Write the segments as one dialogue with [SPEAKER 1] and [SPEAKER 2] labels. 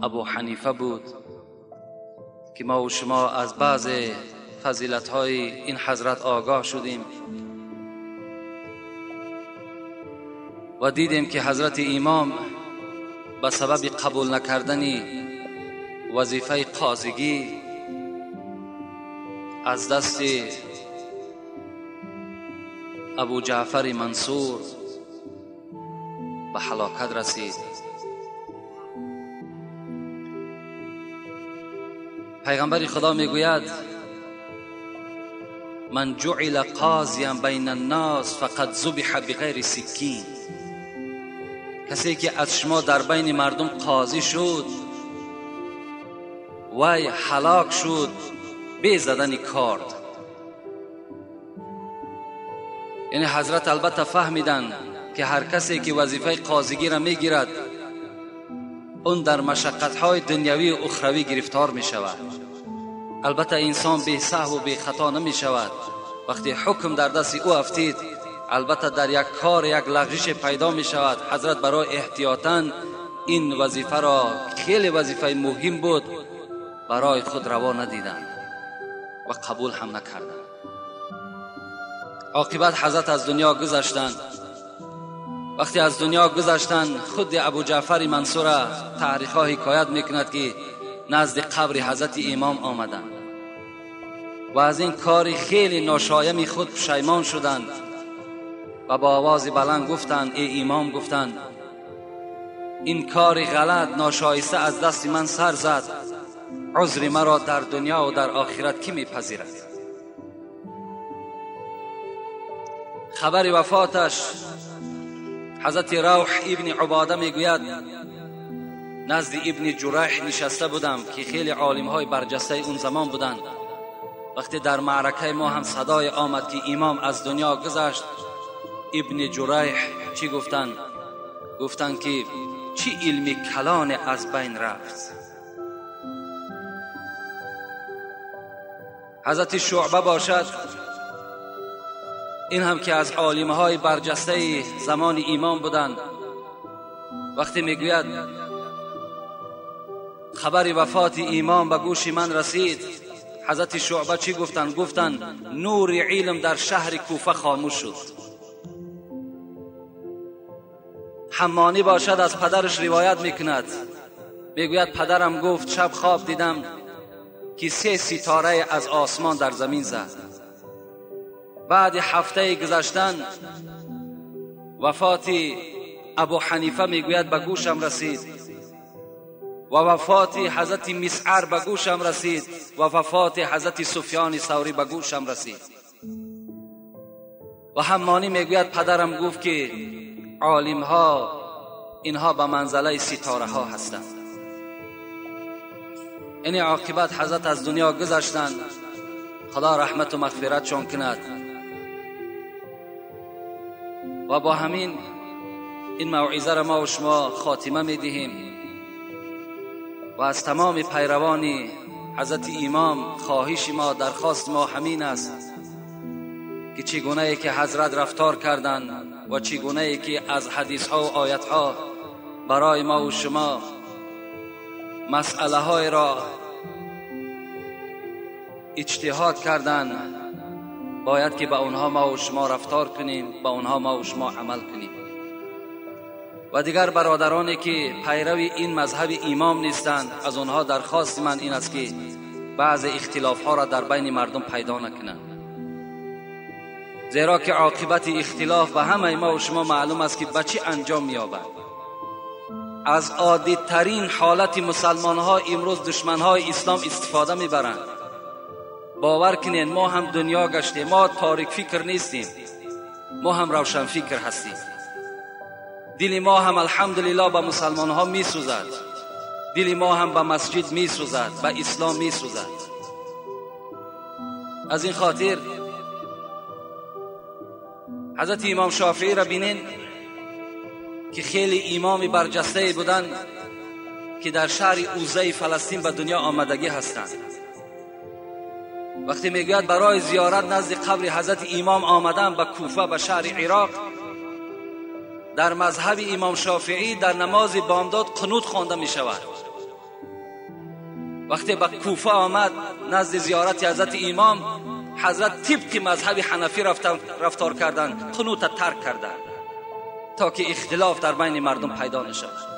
[SPEAKER 1] ابو حنیفه بود که ما و شما از بعض فضیلت‌های این حضرت آگاه شدیم و دیدیم که حضرت امام به سبب قبول نکردن وظیفه قاضیگی از دست ابو جعفر منصور به هلاکت رسید. پیغمبر خدا میگوید من جعل قاضیا بین الناس فقد ذبح بغیر سکین، کسی که از شما در بین مردم قاضی شد وی هلاک شد به زدن کارد. یعنی حضرت البته فهمیدن که هر کسی که وظیفه قاضیگی را میگیرد اون در مشقت‌های دنیوی و اخروی گرفتار می شود. البته انسان بی سهو و بی خطا نمی شود. وقتی حکم در دست او افتید البته در یک کار یک لغزش پیدا می شود. حضرت برای احتیاطاً این وظیفه را خیلی وظیفه مهم بود برای خود روا ندیدند و قبول هم نکردند. عاقبت حضرت از دنیا گذشتند. وقتی از دنیا گذشتند خود ابو جعفر منصور تاریخ‌ها حکایت میکند که نزد قبر حضرت امام آمدند و از این کار خیلی ناشایمی خود پشیمان شدند و با آواز بلند گفتند ای امام، گفتند این کار غلط ناشایسته از دست من سر زد، عذر مرا در دنیا و در آخرت کی میپذیرد؟ خبر وفاتش حضرت روح ابن عباده میگوید نزد ابن جریح نشسته بودم که خیلی عالم‌های برجسته اون زمان بودند. وقتی در معرکه ما هم صدای آمد که امام از دنیا گذشت، ابن جریح چی گفتند؟ گفتند که چی علم کلان از بین رفت. حضرت شعبه باشد، این هم که از عالم‌های برجسته زمان امام بودند، وقتی میگوید خبر وفات امام به گوش من رسید، حضرت شعبه چی گفتند؟ گفتند نور علم در شهر کوفه خاموش شد. حمانی باشد از پدرش روایت میکند، میگوید پدرم گفت شب خواب دیدم که 3 ستاره از آسمان در زمین زد. بعد هفته گذشتن وفات ابو حنیفه میگوید به گوشم رسید و وفات حضرت مسعر به گوشم رسید و وفات حضرت سفیان ثوری به گوشم رسید. و حمانی میگوید پدرم گفت که عالم ها اینها به منزله ستاره ها هستند. این عاقبت حضرت از دنیا گذشتند، خدا رحمت و مغفرتشان کند. و با همین این موعظه را ما و شما خاتمه میدهیم و از تمام پیروان حضرت امام خواهش ما، درخواست ما همین است که چگونه ای که حضرت رفتار کردند و چگونه ای که از حدیث ها و آیت ها برای ما و شما مسئله های را اجتهاد کردند، باید که به اونها ما و شما رفتار کنیم، به اونها ما و شما عمل کنیم. و دیگر برادرانی که پیروی این مذهب امام نیستند، از اونها درخواست من این است که بعض اختلاف ها را در بین مردم پیدا نکنند، زیرا که عاقبت اختلاف به همه ما و شما معلوم است که به چه انجام می‌یابد. از عادی ترین حالت مسلمان ها امروز دشمن های اسلام استفاده میبرند. باور کنین ما هم دنیا گشتیم، ما تاریک فکر نیستیم، ما هم روشن فکر هستیم. دل ما هم الحمدلله به مسلمان ها می سوزد، دل ما هم به مسجد می سوزد، به اسلام می سوزد. از این خاطر حضرت امام شافعی را بینین که خیلی امام برجسته بودند که در شهر اوزه فلسطین به دنیا آمدگی هستند. وقتی میگوید برای زیارت نزد قبر حضرت امام آمدن به کوفه، به شهر عراق، در مذهب امام شافعی در نماز بامداد قنوت خوانده می شود. وقتی به کوفه آمد نزد زیارت حضرت امام، حضرت طبق مذهب حنفی رفتار کردند، قنوت ترک کردند تا که اختلاف در بین مردم پیدا نشود.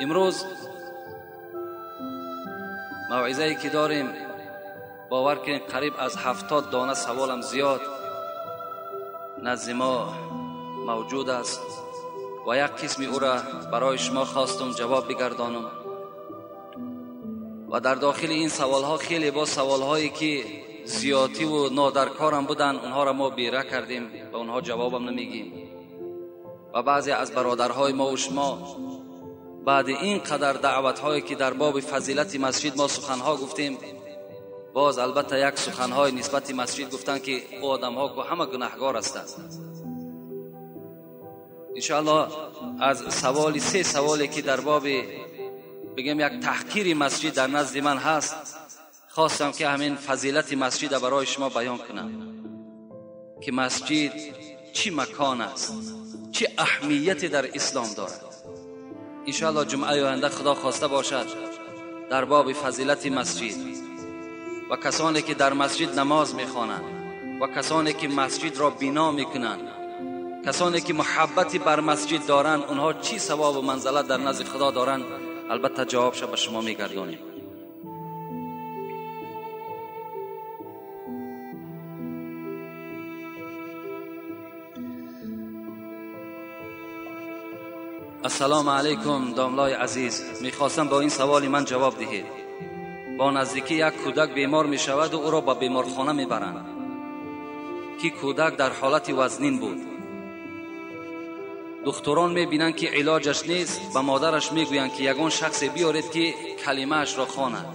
[SPEAKER 1] امروز موعظه‌ای که داریم، باور کنید قریب از 70 دانه سوالم زیاد نزد ما موجود است و یک قسمی او را برای شما خواستم جواب بگردانم. و در داخل این سوالها خیلی با سوالهایی که زیادی و نادرکارم بودن، اونها را ما بیره کردیم و اونها جوابم نمیگیم. و بعضی از برادرهای ما و شما بعد این قدر دعوت‌هایی که در باب فضیلت مسجد ما سخنها گفتیم، باز البته یک سخنهای نسبت مسجد گفتن که آدم‌ها که همه گناهگار هستند. انشاءالله از سه سوالی که در باب بگم یک تحقیر مسجد در نزد من هست، خواستم که همین فضیلت مسجد برای شما بیان کنم که مسجد چی مکان است، چه اهمیتی در اسلام دارد. انشاءالله جمعه آینده خدا خواسته باشد در باب فضیلت مسجد و کسانی که در مسجد نماز میخوانند و کسانی که مسجد را بنا میکنند، کسانی که محبتی بر مسجد دارند، اونها چی ثواب و منزلت در نزد خدا دارند، البته جوابش به شما میگردانیم. السلام علیکم داملای عزیز، میخواستم با این سوال من جواب دهید. با نزدیکی یک کودک بیمار میشود و او را به بیمارخانه میبرند که کودک در حالت وزنین بود. دکتران میبینند که علاجش نیست، به مادرش میگویند که یگان شخص بیارید که کلمه اش را خواند.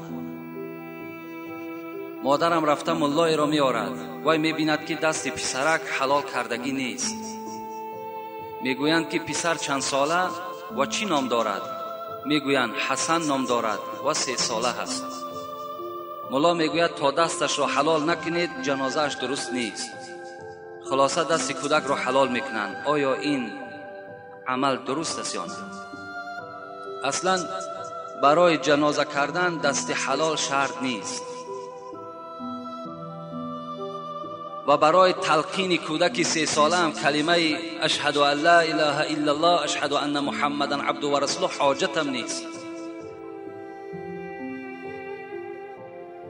[SPEAKER 1] مادرم رفته ملای را میارد، وای میبیند که دست پسرک حلال کردگی نیست. میگویند که پسر چند ساله و چی نام دارد؟ میگویند حسن نام دارد و 3 ساله هست. ملا میگوید تا دستش را حلال نکنید جنازهش درست نیست. خلاصه دست کودک را حلال میکنند. آیا این عمل درست است یا نه؟ اصلا برای جنازه کردن دست حلال شرط نیست و برای تلقین کودک 3 ساله هم کلمه اشهد ان لا اله الا الله اشهد ان محمدا عبده و رسوله حاجت هم نیست.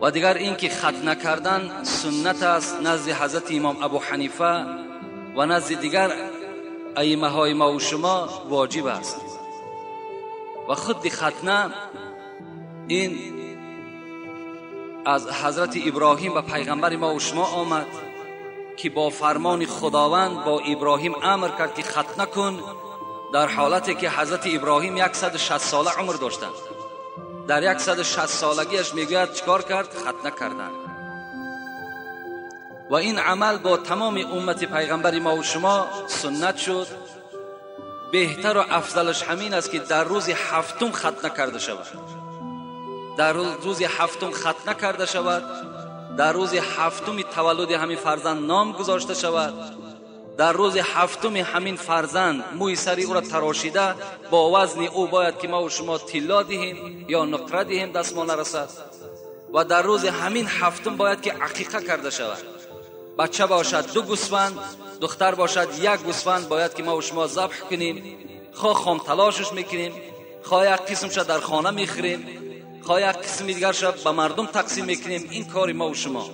[SPEAKER 1] و دیگر این که ختنه کردن سنت است نزد حضرت امام ابو حنیفه و نزد دیگر ائمه های ما و شما واجب است. و خود ختنه این از حضرت ابراهیم و پیغمبر ما و شما آمد که با فرمان خداوند با ابراهیم امر کرد که ختنه کن، در حالتی که حضرت ابراهیم 160 ساله عمر داشتند. در 160 سالگیش میگوید چیکار کرد؟ ختنه کردند. و این عمل با تمام امت پیغمبر ما و شما سنت شد. بهتر و افضلش همین است که در روز هفتم ختنه کرده شود. در روز هفتم ختنه کرده شود، در روز هفتم تولد همین فرزند نام گذاشته شود، در روز هفتم همین فرزند موی سری او را تراشیده با وزن او باید که ما و شما طلا دهیم یا نقره دهیم دست ما نرسد. و در روز همین هفتم باید که عقیقه کرده شود. بچه باشد 2 گوسفند، دختر باشد 1 گوسفند باید که ما و شما ذبح کنیم. خواه خام تلاشش میکنیم، خواه یک قسمش در خانه میخریم، خواه یک قسم دیگرش به مردم تقسیم میکنیم. این کار ما و شما.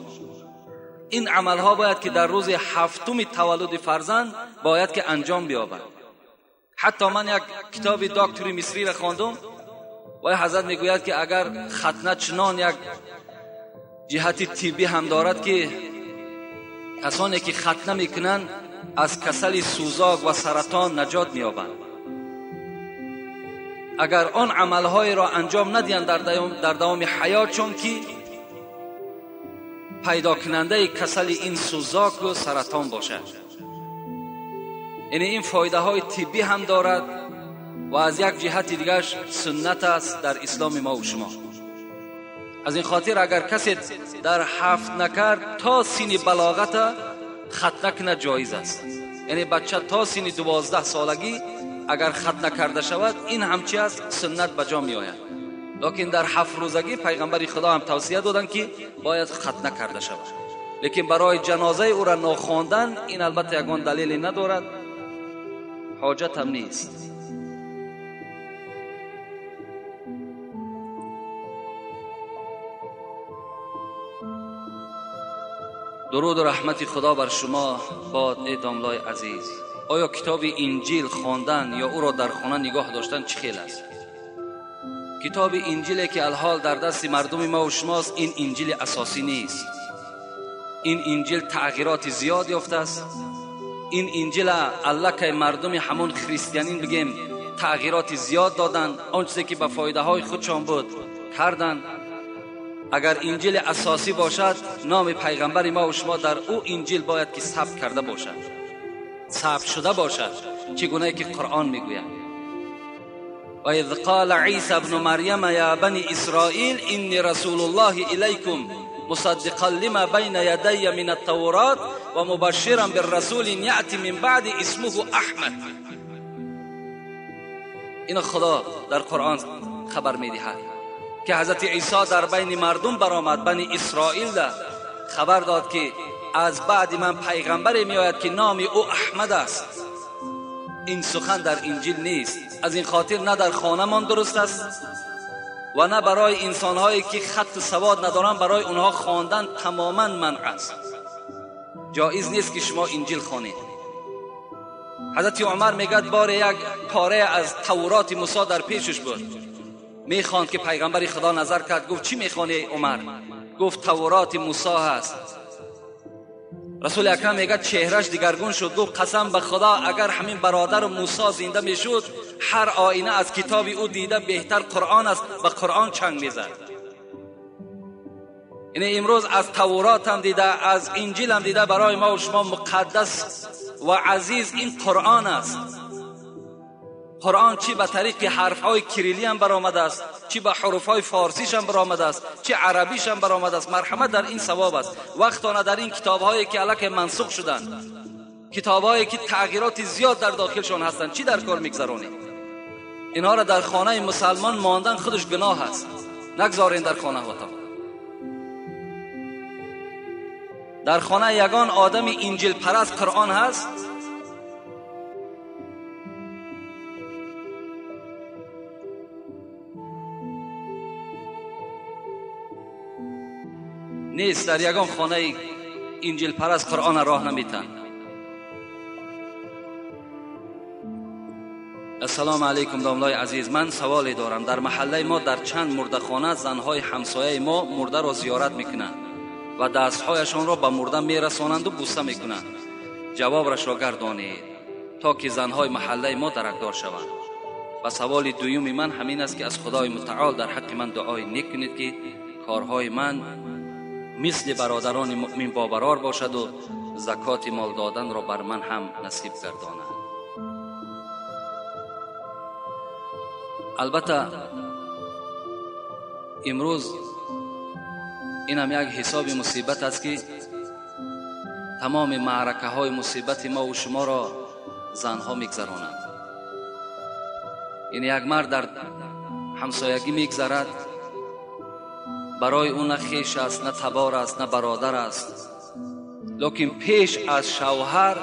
[SPEAKER 1] این عملها باید که در روز هفتم تولد فرزند باید که انجام بیابد. حتی من یک کتاب دکتری مصری را خواندم و حضرت میگوید که اگر ختنه چنان یک جهت طبی هم دارد که کسانی که ختنه میکنند از کسل سوزاک و سرطان نجات مییابند. اگر آن عملهای را انجام ندهند در دوام حیات، چون که پیدا کننده کسل این سوزاک و سرطان باشد. یعنی این فایده های طبی هم دارد و از یک جهت دیگرش سنت است در اسلام ما و شما. از این خاطر اگر کسی در 7 نکرد تا سین بلاغت ختنه کنه جایز است. یعنی بچه تا سین 12 سالگی اگر ختنه کرده شود این همچی از سنت به جا می آید. لیکن در 7 روزگی پیغمبر خدا هم توصیه دادن که باید ختنه کرده شود. لیکن برای جنازه او را نخواندن این البته یگان دلیلی ندارد، حاجت هم نیست. درود و رحمت خدا بر شما باد ای داملای عزیز. آیا کتاب انجیل خواندن یا او را در خانه نگاه داشتن چه خیل است؟ کتاب انجیلی که الحال در دست مردم ما و شماست این انجیل اساسی نیست. این انجیل تغییرات زیاد یافته است. این انجیل الکه مردم همون خریستیانین بگیم تغییرات زیاد دادن، آن چیزی که به فایده های خودشان بود کردن. اگر انجیل اساسی باشد نام پیغمبر ما و شما در او انجیل باید که ثبت کرده باشد، ثبت شده باشد، چگونه که قرآن میگوید و اذ قال عیسی ابن مریم یا بنی اسرائیل انی رسول الله الیکم مصدقا لما بین یدی من التورات و مبشرا بالرسول یأتی من بعد اسمه احمد. این خدا در قرآن خبر میدهد که حضرت عیسی در بین مردم برآمد، بنی اسرائیل خبر داد که از بعد من پیغمبری می آید که نام او احمد است. این سخن در انجیل نیست. از این خاطر نه در خانه من درست است و نه برای انسانهایی که خط سواد ندارن برای اونها خواندن تماما منع است. جایز نیست که شما انجیل خوانید. حضرت عمر میگد بار یک پاره از تورات موسی در پیشش بود، میخواند که پیغمبر خدا نظر کرد، گفت چی میخوانی ای عمر؟ گفت تورات موسی هست. رسول اکرم میگه چهرش دیگرگون شد، گفت قسم به خدا اگر همین برادر موسی زنده میشد هر آینه از کتاب او دیده بهتر قرآن است، به قرآن چنگ میزد. این امروز از تورات هم دیده، از انجیل هم دیده برای ما و شما مقدس و عزیز این قرآن است. قرآن چی به طریق حرفهای کریلی هم برآمده است، چی به حروفهای فارسیش هم برآمده است، چی عربیش هم برآمده است. مرحمت در این ثواب است. وقتانه در این کتابهایی که الک منسوخ شدند، کتابهایی که تغییرات زیاد در داخلشان هستند، چی در کار میگذرونید؟ اینها را در خانه مسلمان ماندن خودش گناه است. نگذارین در خانه هاتان. در خانه یگان آدم انجیل پرست قرآن هست. نیست. در یگان خانه انجیل پرست قرآن راه نمیتن. السلام علیکم داملای عزیز، من سوالی دارم. در محله ما در چند مردخانه زنهای همسایه ما مرده را زیارت میکنند و دستهایشان را به مرده میرسانند و بوسه میکنند. جوابش را گردانید تا که زنهای محله ما درکدار شوند. و سوال دوم من همین است که از خدای متعال در حق من دعای نیک کنید که کارهای من مثل برادران مؤمن باورار باشد و زکات مال دادن را بر من هم نصیب گرداند. البته امروز این هم یک حساب مصیبت است که تمام معرکه های مصیبت ما و شما را زنها میگذرانند. این یک مرد در همسایگی میگذرد، برای اون نه خویش است، نه تبار است، نه برادر است، لیکن پیش از شوهر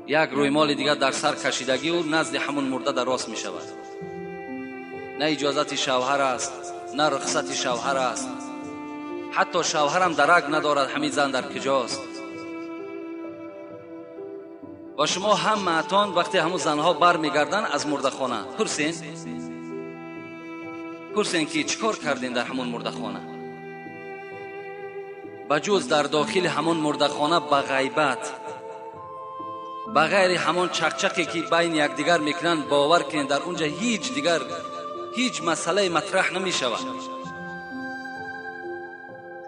[SPEAKER 1] یک روی مال دیگر در سر کشیدگی و نزد همون مرده در راست می شود. نه اجازت شوهر است، نه رخصت شوهر است، حتی شوهر هم درک ندارد همین زن در کجاست. و شما هم معتان وقتی همون زنها بر می گردن از مرده خانه پرسین که چیکار کردین در همون مرده خانه؟ بجز در داخل همون مرده خانه به غیبت، بغیر همون چقچقی که بین یکدیگر میکنن، باور کنین در اونجا هیچ مسئله مطرح نمی شود.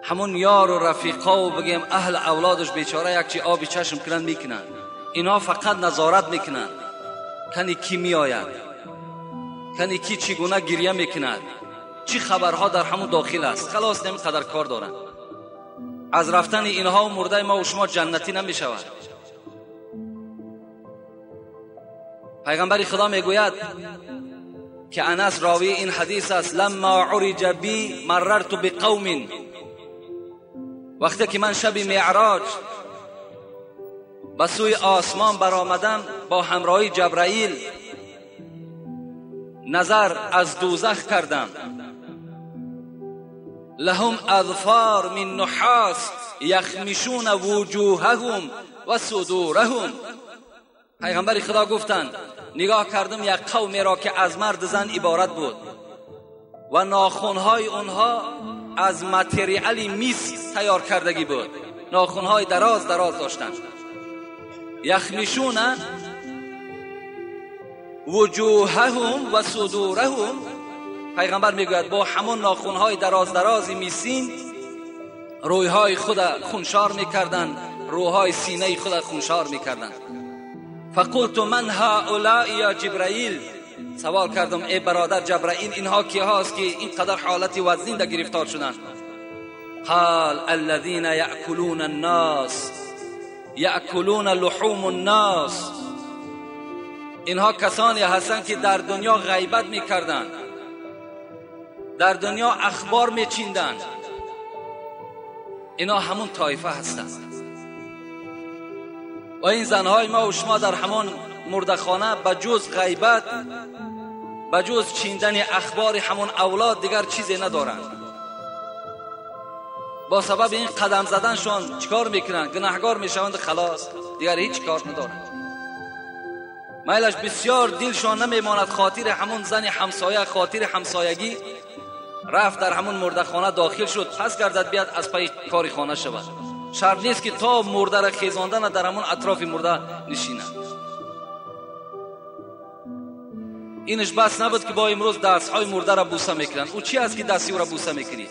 [SPEAKER 1] همون یار و رفیقا و بگیم اهل اولادش بیچاره یک چی آبی چشم کنن میکنن. اینا فقط نظارت میکنن کنی کی می آید، کنی کی چگونه گریه میکند، چی خبرها در همون داخل است. خلاص نمیقدر کار دارن. از رفتن اینها و مرده ما و شما جنتی نمی شود. پیغمبر خدا میگوید که انس راوی این حدیث است: لما عرج بی مررت بقوم، وقتی که من شب معراج به سوی آسمان برآمدم با همراهی جبرائیل نظر از دوزخ کردم. لهم اظفار من نحاس یخمشون وجوههم و صدورهم. پیغمبر خدا گفتند نگاه کردم یک قومی را که از مرد زن عبارت بود و ناخنهای اونها از متریال میس تیار کردگی بود. ناخنهای دراز دراز داشتند. یخمشون وجوههم و صدورهم. پیغمبر میگوید با همون ناخنهای دراز درازی میسین رویهای خود خونشار میکردند، روهای سینه خود خونشار میکردند. فقلت من هؤلاء یا جبرائیل. سوال کردم ای برادر جبرائیل اینها کی هاست که اینقدر حالت وزین در گرفتار شدند؟ قال الذين يأكلون الناس یأکلون لحوم الناس. اینها کسانی هستند که در دنیا غیبت میکردند، در دنیا اخبار میچیندند. اینا همون طایفه هستند. و این زنهای ما و شما در همون مردخانه بجز غیبت، بجز چیندن اخبار همون اولاد دیگر چیزی ندارند. با سبب این قدم زدنشون چیکار میکنن؟ گناهگار میشوند، خلاص دیگر هیچ کار ندارند. میلش بسیار دلشان نمیماند خاطر همون زن همسایه، خاطر همسایگی رفت در همون مردخانه داخل شد، پس گردد بیاد از پای کاری خانه شود. شرط نیست که تا مرده را خیزاندن در همون اطراف مرده نشینه. اینش بس نبود که با امروز دستهای مرده را بوسه میکنن. او چی است که دستی او را بوسه میکنید؟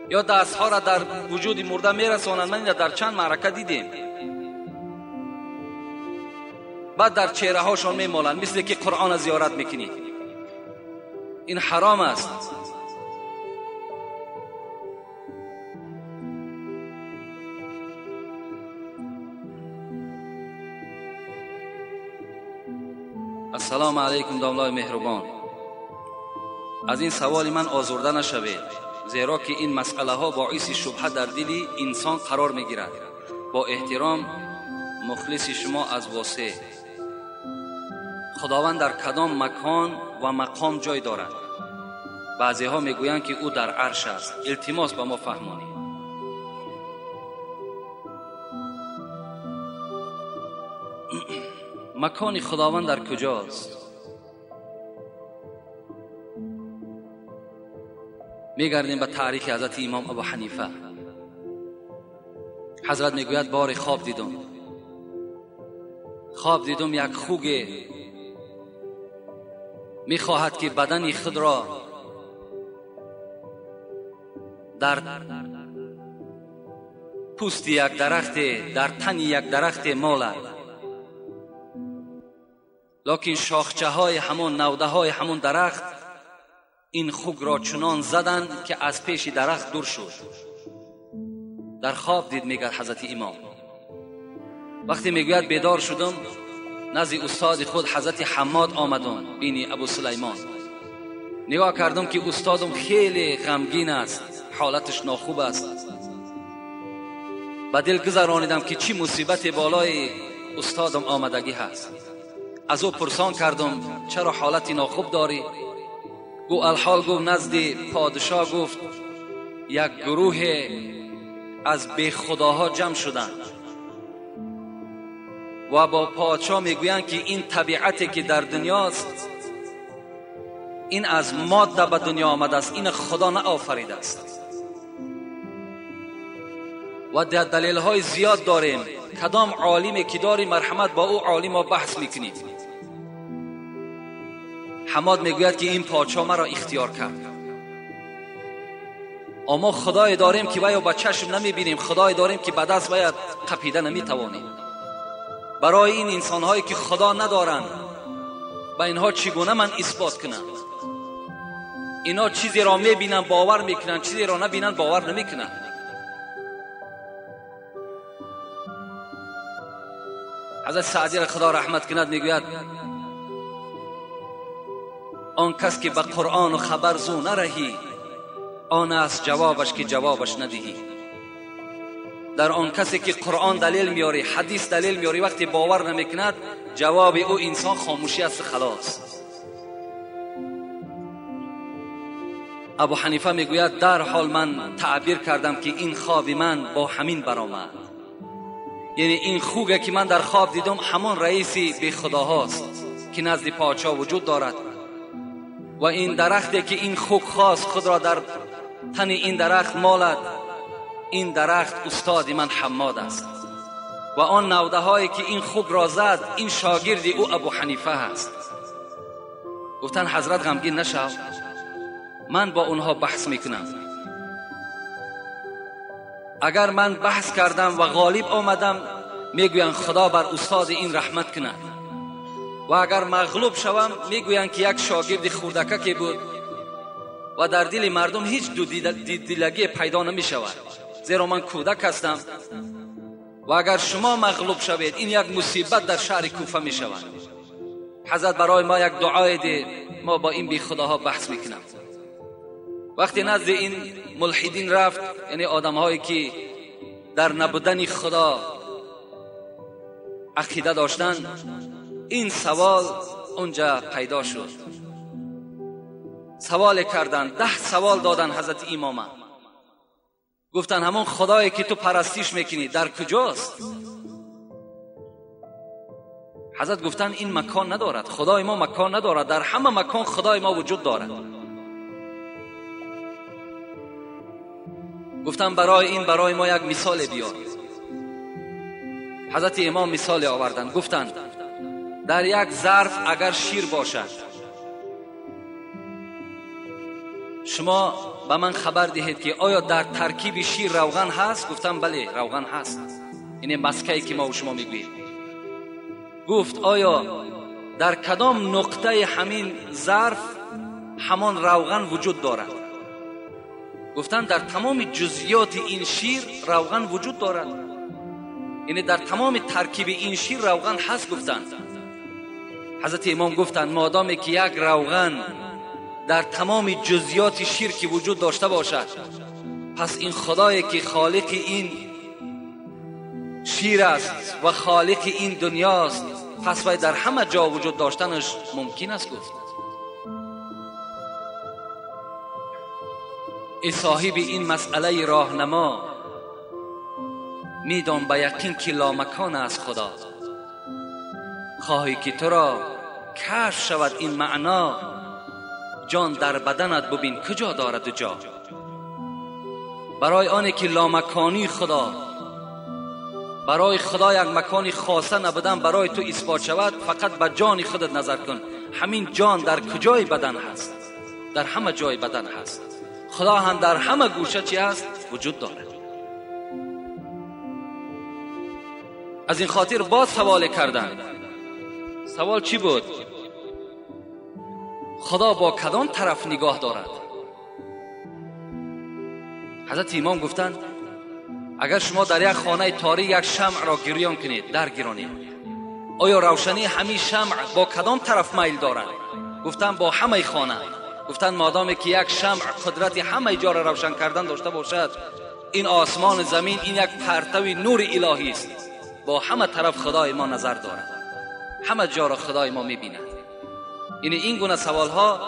[SPEAKER 1] یا دستها را در وجود مرده میرسانند. من در چند معرکه دیدیم. بعد در چهره هاشون میمالند مثل که قرآن زیارت میکنید. این حرام است. السلام علیکم داملای مهربان. از این سوال من آزرده نشوید، زیرا که این مسئله ها باعث شبهه در دل انسان قرار میگیرد. با احترام، مخلص شما از واسه. خداوند در کدام مکان و مقام جای دارد؟ بعضی ها میگویند که او در عرش است. التماس به ما فهمانید. مکان خداوند در کجاست؟ میگردیم به تاریخ حضرت امام ابو حنیفه. حضرت میگوید بار خواب دیدم یک خوک میخواهد که بدن خود را در پوست یک درخت، در تن یک درخت مالد، لکن شاخچه های همون نوده های همون درخت این خوک را چنان زدند که از پیش درخت دور شد. در خواب دید میگه حضرت امام. وقتی میگوید بیدار شدم نزد استاد خود حضرت حماد آمدم، بینی ابو سلیمان. نگاه کردم که استادم خیلی غمگین است، حالتش ناخوب است. با دل گذرانیدم که چی مصیبت بالای استادم آمدگی هست. از او پرسان کردم چرا حالتی ناخوب داری؟ گو الحال گفت نزد پادشاه گفت یک گروه از بی خداها جمع شدند و با پادشاه میگویند که این طبیعتی که در دنیاست این از ماده به دنیا آمده است، این خدا نه آفریده است. و در دلیل های زیاد داریم. کدام عالمی که داری مرحمت با او عالم ها بحث میکنیم. حماد میگوید که این پادشاه مرا اختیار کرد. اما خدای داریم که وی با چشم نمیبینیم، خدای داریم که به دست وی قپیده نمیتوانیم. برای این انسان هایی که خدا ندارند به اینها چگونه من اثبات کنم؟ اینا چیزی را میبینن باور میکنن، چیزی را نبینن باور نمیکنن. حضرت سعدی را خدا رحمت کند میگوید آن کس که به قرآن و خبر زو نرهی، آن است جوابش که جوابش ندهی. در آن کسی که قرآن دلیل میاری، حدیث دلیل میاری، وقتی باور نمیکند جواب او انسان خاموشی است. خلاص. ابو حنیفه میگوید در حال من تعبیر کردم که این خواب من با همین برآمد، یعنی این خوگه که من در خواب دیدم همان رئیسی بی خداهاست که نزد پادشاه وجود دارد و این درختی که این خوگ خواست خود را در تن این درخت مالد، این درخت استاد من حماد است و آن نوده هایی که این خوگ را زد این شاگرد او ابو حنیفه است. گفتن حضرت غمگین نشو، من با اونها بحث میکنم. اگر من بحث کردم و غالب آمدم میگوین خدا بر استاد این رحمت کند و اگر مغلوب شوم میگوین که یک شاگرد خردکه که بود و در دل مردم هیچ دیدگی پیدا نمی شود، زیرا من کودک هستم و اگر شما مغلوب شوید این یک مصیبت در شهر کوفه می شود. حضرت برای ما یک دعای ده، ما با این بی خداها بحث میکنم. وقتی نزد این ملحدین رفت، یعنی آدم هایی که در نبودن خدا عقیده داشتن، این سوال اونجا پیدا شد. سوال کردن، 10 سوال دادن حضرت امام. گفتن همون خدایی که تو پرستیش میکنی در کجاست؟ حضرت گفتن این مکان ندارد، خدای ما مکان ندارد، در همه مکان خدای ما وجود دارد. گفتن برای ما یک مثال بیار. حضرت امام مثال آوردن. گفتن در یک ظرف اگر شیر باشد، شما به من خبر دهید که آیا در ترکیب شیر روغن هست؟ گفتم بله روغن هست، این مسکه‌ای که ما و شما میگوییم. گفت آیا در کدام نقطه همین ظرف همان روغن وجود دارد؟ گفتن در تمام جزئیات این شیر روغن وجود دارد، یعنی در تمام ترکیب این شیر روغن هست. گفتن حضرت امام گفتن مادامی که یک روغن در تمام جزئیات شیر که وجود داشته باشد، پس این خدایی که خالق این شیر است و خالق این دنیاست، پس وای در همه جا وجود داشتنش ممکن است. گفت ای صاحب این مسئله راهنما، میدان به یقین که لامکان است خدا، خواهی که تو را کشف شود این معنا، جان در بدنت ببین کجا دارد جا. برای آنی که لامکانی خدا، برای خدا یک مکانی خاصه نبودن برای تو اثبات شود، فقط به جان خودت نظر کن. همین جان در کجای بدن هست؟ در همه جای بدن هست. خدا هم در همه گوشه چی هست؟ وجود دارد. از این خاطر باز سوال کردن. سوال چی بود؟ خدا با کدام طرف نگاه دارد؟ حضرت امام گفتند اگر شما در یک خانه تاریک یک شمع را گریان کنید، در گرانید، آیا روشنی همین شمع با کدام طرف میل دارد؟ گفتن با همه خانه. گفتن مادامی که یک شمع قدرت همه جا را روشن کردن داشته باشد، این آسمان زمین این یک پرتو نور الهی است، با همه طرف خدای ما نظر دارد، همه جا را خدای ما میبیند. یعنی این گونه سوال ها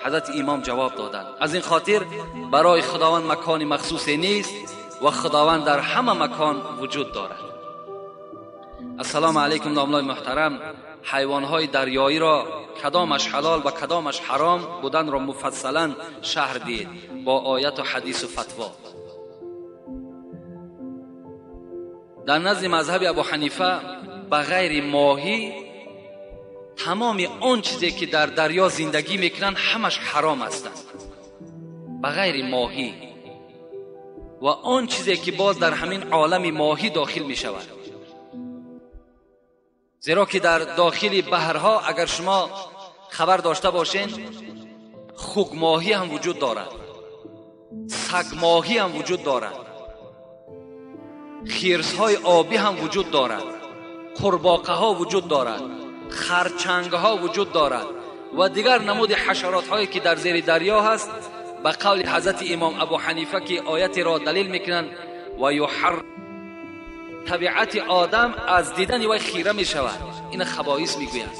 [SPEAKER 1] حضرت امام جواب دادند. از این خاطر برای خداوند مکان مخصوصی نیست و خداوند در همه مکان وجود دارد. السلام علیکم ناملای محترم. حیوانهای دریایی را کدامش حلال و کدامش حرام بودن را مفصلا شرح دید با آیت و حدیث و فتوا. در نزد مذهب ابو حنیفه بغیر ماهی تمام آن چیزی که در دریا زندگی میکنن همش حرام هستند، بغیر ماهی و آن چیزی که باز در همین عالم ماهی داخل می شود. زیرا که در داخل بحرها اگر شما خبر داشته باشین، خوگ ماهی هم وجود دارد، سگ ماهی هم وجود دارد، خرس‌های آبی هم وجود دارد، قورباغه ها وجود دارد، خرچنگ ها وجود دارد و دیگر نمود حشرات هایی که در زیر دریا هست. به قول حضرت امام ابو حنیفه که آیت را دلیل میکنند و یحر طبیعت آدم از دیدن وی خیره می شود. این خبائث میگویند.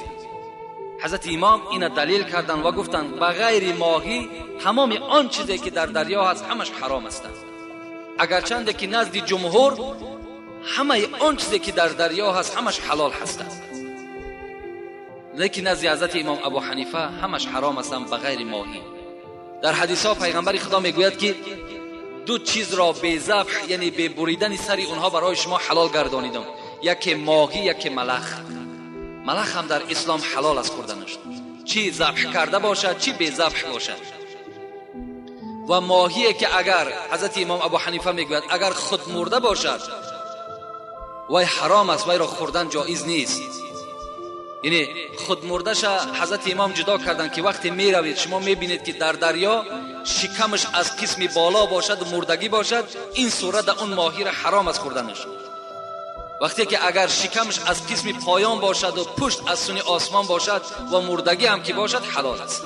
[SPEAKER 1] حضرت امام این دلیل کردند و گفتند بغیر ماهی تمام آن چیزی که در دریا هست همش حرام است. اگرچند که نزد جمهور همه آن چیزی که در دریا هست همش حلال هست، لیکن نزد حضرت امام ابو حنیفه همش حرام است بغیر ماهی. در حدیث ها پیغمبر خدا میگوید که دو چیز را به ذبح یعنی به بریدن سر اونها برای شما حلال گردانیدم، یکی ماهی یکی ملخ. ملخ هم در اسلام حلال است خوردنش، چی ذبح کرده باشد چی به ذبح باشد. و ماهی که اگر حضرت امام ابو حنیفه میگوید اگر خود مرده باشد وی حرام است، وی را خوردن جایز نیست. یعنی خود مردش حضرت امام جدا کردن که وقتی می روید شما می بینید که در دریا شکمش از قسم بالا باشد و مردگی باشد، این صورت اون ماهی را حرام است خوردنش. وقتی که اگر شکمش از قسم پایان باشد و پشت از سوی آسمان باشد و مردگی هم که باشد حلال است.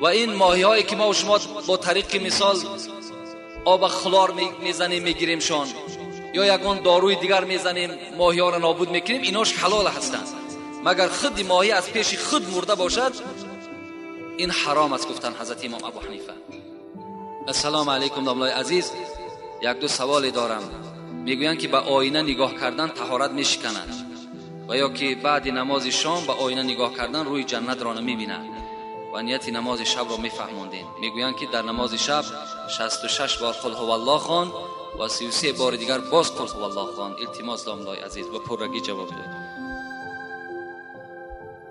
[SPEAKER 1] و این ماهی هایی که ما و شما با طریق مثال آب خلار میزنیم میگیریمشان یا یگان داروی دیگر میزنیم ماهی ها را نابود میکنیم، ایناش حلال هستند. مگر خود ماهی از پیش خود مرده باشد این حرام است گفتن حضرت امام ابو حنیفه. السلام علیکم داملای عزیز، یک دو سوال دارم. میگویند که به آینه نگاه کردن طهارت میشکند و یا که بعد نماز شام به آینه نگاه کردن روی جنت را نمیبیند و نیت نماز شب را میفهماندین. میگویند که در نماز شب 66 بار قل هو الله خوان و 33 بار دیگر باز قل هو الله خوان. التماس داملای عزیز و پررگی جواب داد.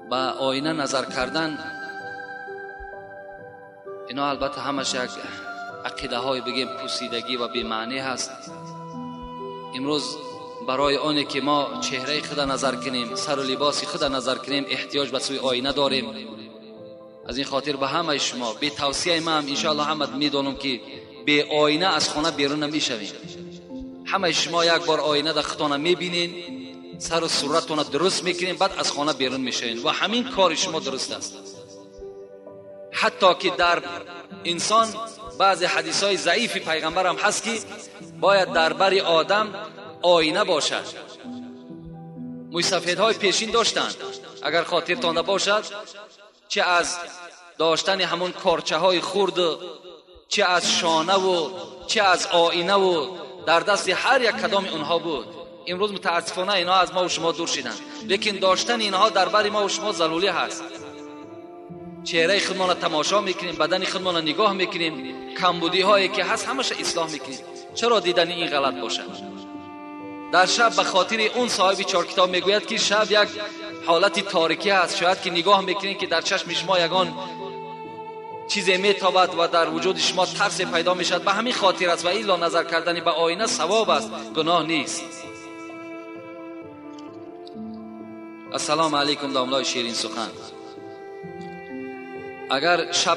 [SPEAKER 1] با آینه نظر کردن اینا البته همش یک عقیده های بگیم پوسیدگی و بی معنی هست. امروز برای آنی که ما چهره خود نظر کنیم، سر و لباس خود نظر کنیم، احتیاج به سوی آینه داریم. از این خاطر به همه شما به توصیه ما هم انشاءالله همه میدونم که به آینه از خانه بیرون نمیشویم. همه شما یک بار آینه در خودتان میبینین، سر و صورتتان درست میکنین، بعد از خانه بیرون میشین و همین کار شما درست است. حتی که در انسان بعضی حدیث های ضعیف پیغمبر هم هست که باید در بر آدم آینه باشد. موسفید های پیشین داشتند، اگر خاطرتان نباشد، چه از داشتن همون کارچه های خرد، چه از شانه و چه از آینه و در دست هر یک کدام اونها بود. امروز متاسفانه اینا از ما و شما دور شدن، لیکن داشتن اینها در بر ما و شما ضروری هست. چهره خودمان تماشا میکنیم، بدن خودمان نگاه میکنیم، کمبودی هایی که هست همش اصلاح میکنیم. چرا دیدن این غلط باشد؟ در شب به خاطر اون صاحب چهار کتاب میگوید که شب یک حالت تاریکی هست، شاید که نگاه میکنین که در چشم شما یگان چیزی میتابد و در وجود شما ترس پیدا میشد. به همین خاطر است و الا نظر کردن به آینه ثواب است، گناه نیست. السلام علیکم داملای شیرین سخن. اگر شب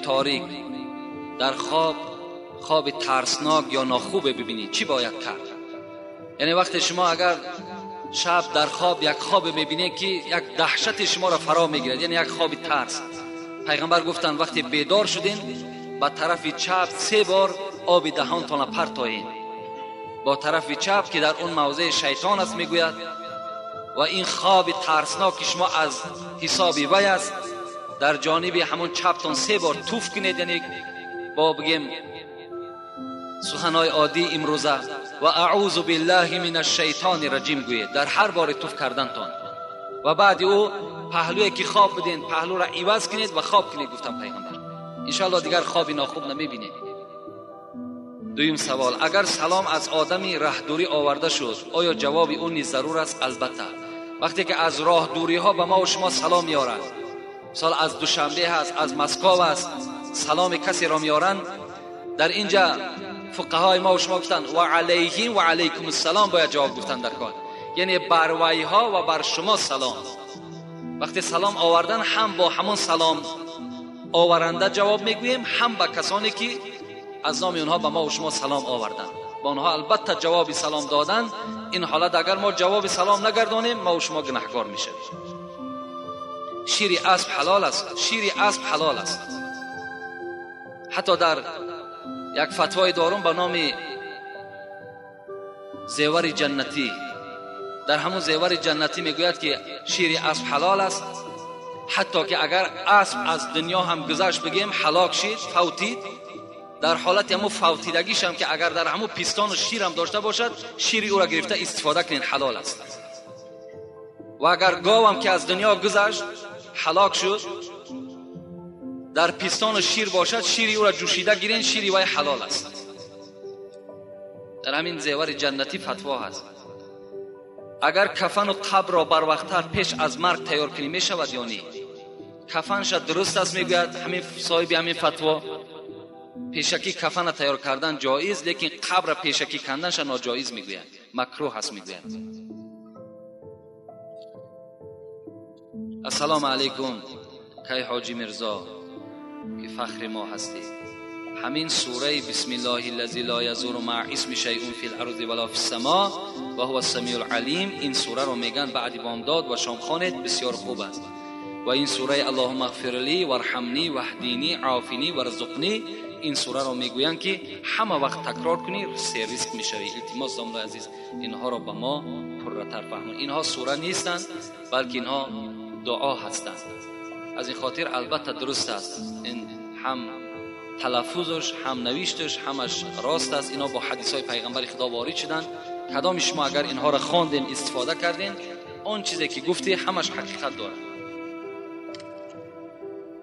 [SPEAKER 1] تاریک در خواب ترسناک یا ناخوب ببینید چی باید کرد؟ یعنی وقتی شما اگر شب در خواب یک خواب میبینید که یک دهشت شما را فرا میگیرد، یعنی یک خواب ترس، پیغمبر گفتن وقتی بیدار شدین با طرف چپ 3 بار آب دهانتان پرتایین. با طرف چپ که در اون موضع شیطان است میگوید و این خواب ترسناک شما از حساب وی است، در جانب همون چپتان 3 بار توف کنید. یعنی با بگیم سخنهای عادی امروزه و اعوذ بالله من الشیطان الرجیم گویید در هر بار توف کردنتان و بعد او پهلوی که خواب بدین پهلو را عوض کنید و خواب کنید. گفتم پیغمبر انشاءالله دیگر خوابی ناخوب نمیبینید. دویم سوال، اگر سلام از آدمی راه دوری آورده شد آیا جواب اون نیز ضرور است؟ البته وقتی که از راه دوری ها به ما و شما سلام میارند، مثال از دوشنبه هست، از مسکو است، سلام کسی را میارند، در اینجا فقهای ما و شما گفتن و علیه و علیکم السلام باید جواب گفتن در کار، یعنی بر وی ها و بر شما سلام. وقتی سلام آوردن هم با همون سلام آورنده جواب میگوییم، هم به کسانی که از نام اونها به ما و شما سلام آوردن با اونها البته جواب سلام دادن. این حالت اگر ما جواب سلام نگردانیم ما و شما گناهکار میشیم. شیر اسب حلال است، شیر اسب حلال است. حتی در یک فتوای دارم به نام زیور جنتی، در همون زیور جنتی میگوید که شیر اسب حلال است، حتی که اگر اسب از دنیا هم گذشت بگیم هلاک شد، فوتید، در حالت همون فوتیدگیش هم که اگر در همون پیستان و شیر هم داشته باشد، شیر او را گرفته استفاده کنین، حلال است. و اگر گاو هم که از دنیا گذشت هلاک شد، در پیستان و شیر باشد، شیر او را جوشیده گیرین، شیر وای حلال است. در همین زیور جنتی فتوا هست. اگر کفن و قبر را بر وقت‌تر پیش از مرگ تیار کنی می شود یا نه؟ کفنش درست است میگوید همین صاحب همین فتوا، پیشکی کفن تیار کردن جایز، لیکن قبر پیشکی کندنش ناجایز میگوید، مکروه است میگوید. السلام علیکم کی حاجی مرزا که فخر ما هستی. همین سوره بسم الله الذی لا یضر مع اسم شیء فی الارض ولا فی السماء و هو السمیع العلیم، این سوره رو میگن بعد بامداد و شام خوانید، بسیار خوب است. و این سوره اللهم اغفر لی وارحمنی واهدینی عافینی وارزقنی، این سوره رو میگوین که همه وقت تکرار کنی سه رزق میشوی. التماس دامنای عزیز اینها رو به ما پرتر فهمون. اینها سوره نیستند بلکه اینها دعا هستند. از این خاطر البته درست است، این هم تلفظش هم نوشتش همش راست است. اینا با حدیث های پیغمبر خدا وارد شدن. کدام شما اگر اینها را خواندین استفاده کردین، اون چیزی که گفتی همش حقیقت داره.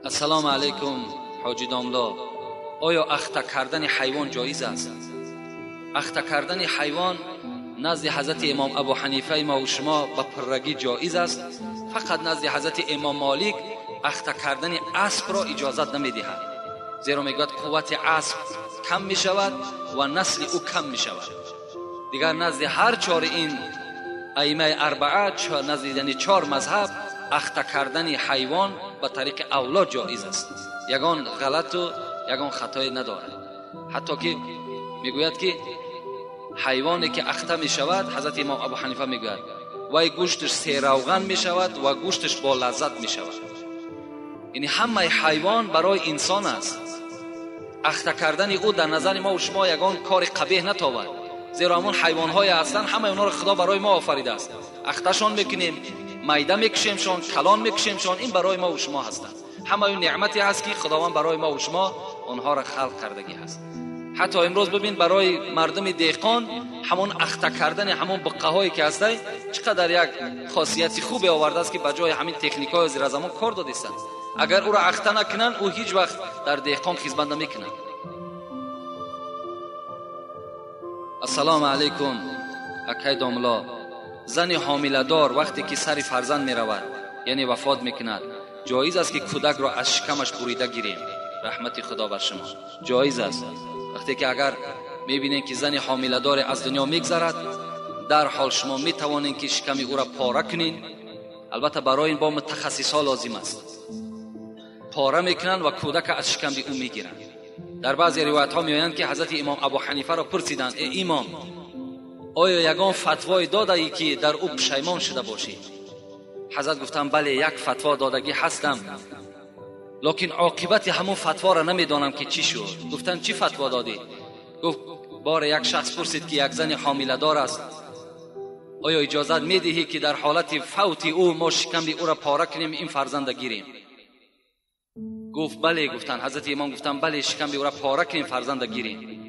[SPEAKER 1] السلام علیکم حاجی داملا، آیا اخته کردن حیوان جایز است؟ اخته کردن حیوان نزد حضرت امام ابو حنیفه ما و شما به پرگی جایز است. فقط نزد حضرت امام مالک اخته کردن اسب را اجازت نمیدهد، زیرا میگوید قوت اسب کم می شود و نسل او کم می شود. دیگر نزد هر چهار این ائمه اربعه، نزد چهار مذهب، اخته کردن حیوان به طریق اولاد جایز است. یگان غلط و یگان خطای ندارد. حتی که میگوید که حیوانی که اخته می شود، حضرت امام ابو حنیفه میگوید وای گوشتش سه روغن می شود و گوشتش با لذت می شود. یعنی همه حیوان برای انسان است. اخته کردن او در نظر ما و شما یگان کار قبیح نتاود، زیرا همون حیوان های هستند همه اونا رو خدا برای ما آفریده است. اختهشان میکنیم، میده میکشیمشان، کلان میکشیمشان، این برای ما و شما هستند. همه اون نعمتی هست که خداوند برای ما و شما اونها را خلق کردگی هست. حتی امروز ببین برای مردم دهقان همون اخته کردن همون بقه‌هایی که هسته چقدر یک خاصیتی خوبی آورده است که بجای همین تکنیک‌های زیر زمان کار داده است. اگر او را اخته نکنن او هیچ وقت در دهقان خیزبند نمیکنن. السلام علیکم اکای داملا، زن حامله دار وقتی که سر فرزند می رود یعنی وفات میکند، جایز است که کودک را از شکمش بریده گیریم؟ رحمت خدا بر شما. جایز است. وقتی که اگر میبینین که زن حامله دار از دنیا میگذرد، در حال شما میتوانین که شکم او را پاره کنین. البته برای این با متخصصا لازم است. پاره میکنن و کودک از شکم او میگیرن. در بعضی روایت ها میآیند که حضرت امام ابو حنیفه را پرسیدند ای امام، آیا یگان فتوای داده ای که در او پشیمان شده باشی؟ حضرت گفتم بله یک فتوا دادگی هستم، لکن عاقبت همون فتوا را نمیدانم که چی شد. گفتن چی فتوا دادی؟ گفت بار یک شخص پرسید که یک زن حامله دار است، آیا اجازت میدهی که در حالت فوت او ما شکم او را پاره کنیم این فرزند گیریم؟ گفت بله. گفتن حضرت امام گفتن بله شکم او را پاره کنیم فرزند گیریم.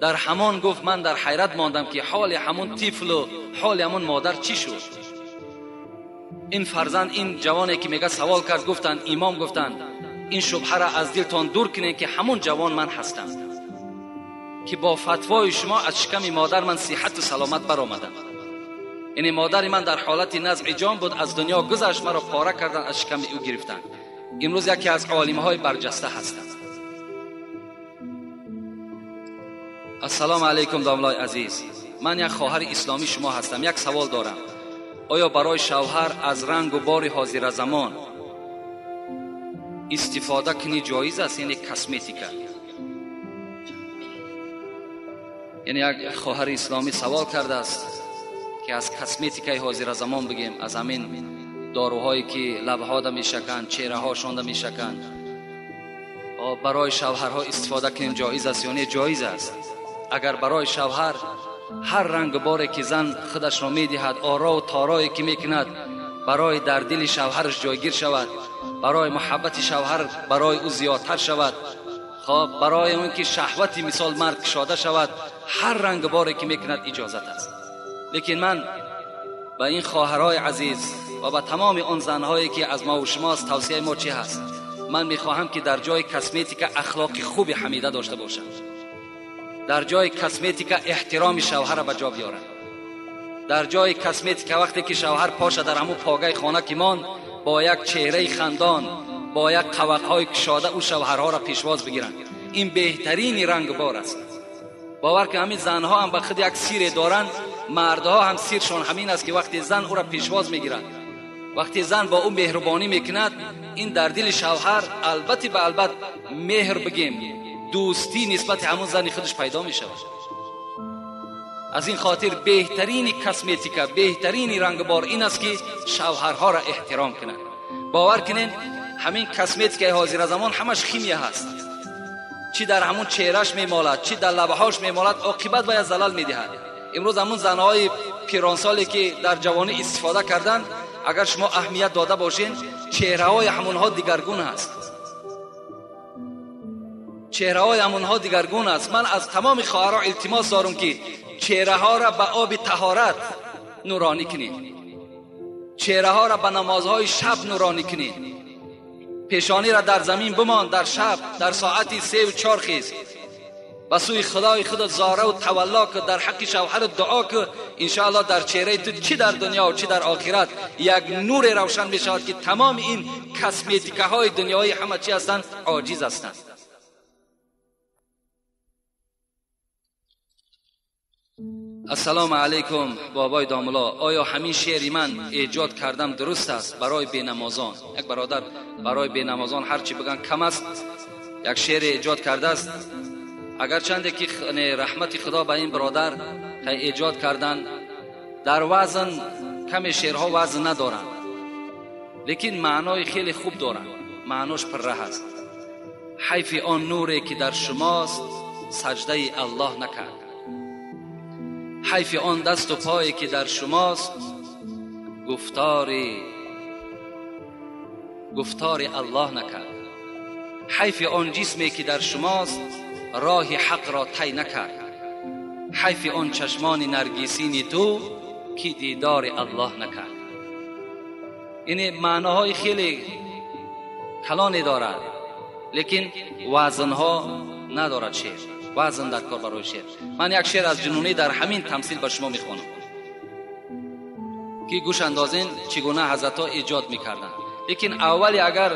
[SPEAKER 1] در همان گفت من در حیرت ماندم که حال همون طفل و حال همون مادر چی شد. این فرزند، این جوانی که میگه سوال کرد، گفتن امام گفتن این شبهه را از دلتان دور کنین که همون جوان من هستم که با فتوای شما از شکم مادر من صحت و سلامت برآمدم. یعنی مادر من در حالت نزع جان بود، از دنیا گذشت، مرا پاره کردن، از شکم او گرفتن. امروز یکی از عالم‌های برجسته هستند. السلام علیکم داملای عزیز، من یک خواهر اسلامی شما هستم. یک سوال دارم. آیا برای شوهر از رنگ و بار حاضر زمان استفاده کنی جایز است؟ یعنی کسمتیکا، یعنی یک خواهر اسلامی سوال کرده است که از کسمتیکای حاضر زمان بگیم، از همین داروهایی که لبها ده میشکن، چهره هاشان میشکن، برای شوهرها استفاده کنیم جایز است یا نه؟ جایز است. اگر برای شوهر هر رنگ باری که زن خودش را میدهد، آرا و تارایی که میکند برای در دل شوهرش جایگیر شود، برای محبت شوهر برای او زیادتر شود، خب برای اون که شهوتی مثال مرد کشاده شود، هر رنگ باری که میکند اجازت است. لیکن من به این خواهرای عزیز و به تمام آن زنهایی که از ما و شماست توصیه ما چی هست؟ من میخواهم که در جای کسمتیکا اخلاق خوبی حمیده داشته باشند، در جای کسمتیکا احترام شوهر را به جا بیارند، در جای کسمتیکا وقتی که شوهر پاشه در همون پاگای خانه که مان با یک چهره خندان، با یک قوقهای کشاده او شوهرها را پیشواز بگیرند. این بهترین رنگ بار است. باور که همین زنها هم به خود یک سیر دارند، مردها هم سیرشون همین است که وقتی زن او را پیشواز میگیرد، وقتی زن با او مهربانی میکند، این در دل شوهر البته به البته مهر بگیم دوستی نسبت همون زن خودش پیدا میشود. از این خاطر بهترین کسمتیکا، بهترین رنگ بار این است که شوهرها را احترام کنند. باور کنین همین کسمتیکای حاضر زمان همش خیمیه هست، چی در همون چهرهش میمالد، چی در لبهاش میمالد، عاقبت باید زلال میدهد. امروز همون زنهای پیرانسالی که در جوانی استفاده کردن، اگر شما اهمیت داده باشین، چهره های همونها دیگرگون است، چهره های همونها دیگرگون است. من از تمام خواهرها التماس دارم که چهره ها را به آب طهارت نورانی کنید، چهره ها را به نمازهای شب نورانی کنید، پیشانی را در زمین بمان، در شب در ساعت 3 و 4 خیز به سوی خدای خود زاره و تولا که در حق شوهر دعا که انشاءالله در چهره تو چی در دنیا و چی در آخرت یک نور روشن می شود که تمام این کسمتیکه های دنیایی همه چی هستند عاجز هستند. السلام علیکم بابای داملا، آیا همین شعری من ایجاد کردم درست است برای بینمازان؟ یک برادر برای بینمازان هرچی بگن کم است، یک شعر ایجاد کرده است. اگر چنده که رحمت خدا به این برادر ایجاد کردن، در وزن کم شعرها وزن ندارن، لیکن معنای خیلی خوب دارن، معناش پره هست. حیف آن نوری که در شماست سجده الله نکرد، حیف آن دست و پایی که در شماست گفتار الله نکرد، حیف آن جسمی که در شماست راه حق را طی نکرد، حیف آن چشمان نرگسین تو که دیدار الله نکرد. این معناهای خیلی کلانی دارد، لیکن وزنها ندارد شعر، وزن در کار برای شعر. من یک شعر از جنونی در همین تمثیل به شما میخوانم که گوش اندازین چگونه حضرت‌ها ایجاد میکردن. لیکن اولی اگر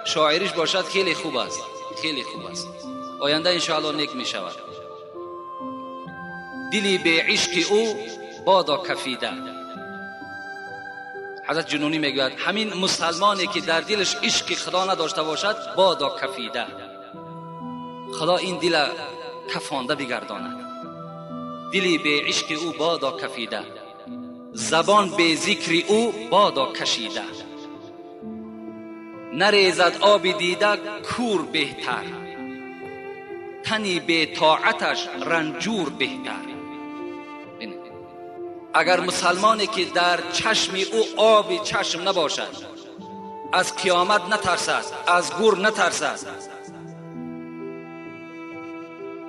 [SPEAKER 1] شاعریش باشد خیلی خوب است، خیلی خوب است، آینده انشاءالله نیک می شود. دلی به عشق او بادا کفیده. حضرت جنونی میگوید همین مسلمانی که در دلش عشق خدا نداشته باشد بادا کفیده، خدا این دل کفانده بگرداند. دلی به عشق او بادا کفیده، زبان به ذکر او بادا کشیده، نریزد آب دیده کور بهتر، تنی به طاعتش رنجور بهتر. اگر مسلمانی که در چشم او آب چشم نباشد، از قیامت نترسد، از گور نترسد،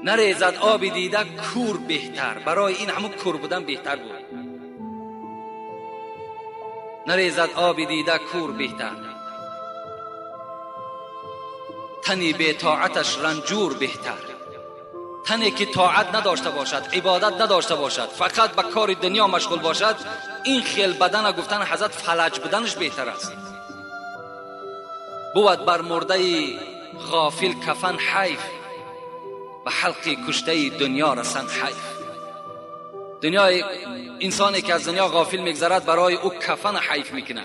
[SPEAKER 1] نریزد آب دیده کور بهتر، برای این همون کور بودن بهتر بود. نریزد آب دیده کور بهتر، تنی به طاعتش رنجور بهتر. تنی که طاعت نداشته باشد، عبادت نداشته باشد، فقط به کار دنیا مشغول باشد، این خیل بدن گفتن حضرت فلج بدنش بهتر است. بود بر مرده غافل کفن حیف، به حلق کشته دنیا رسن حیف. دنیای انسانی که از دنیا غافل میگذرد برای او کفن حیف میکنه.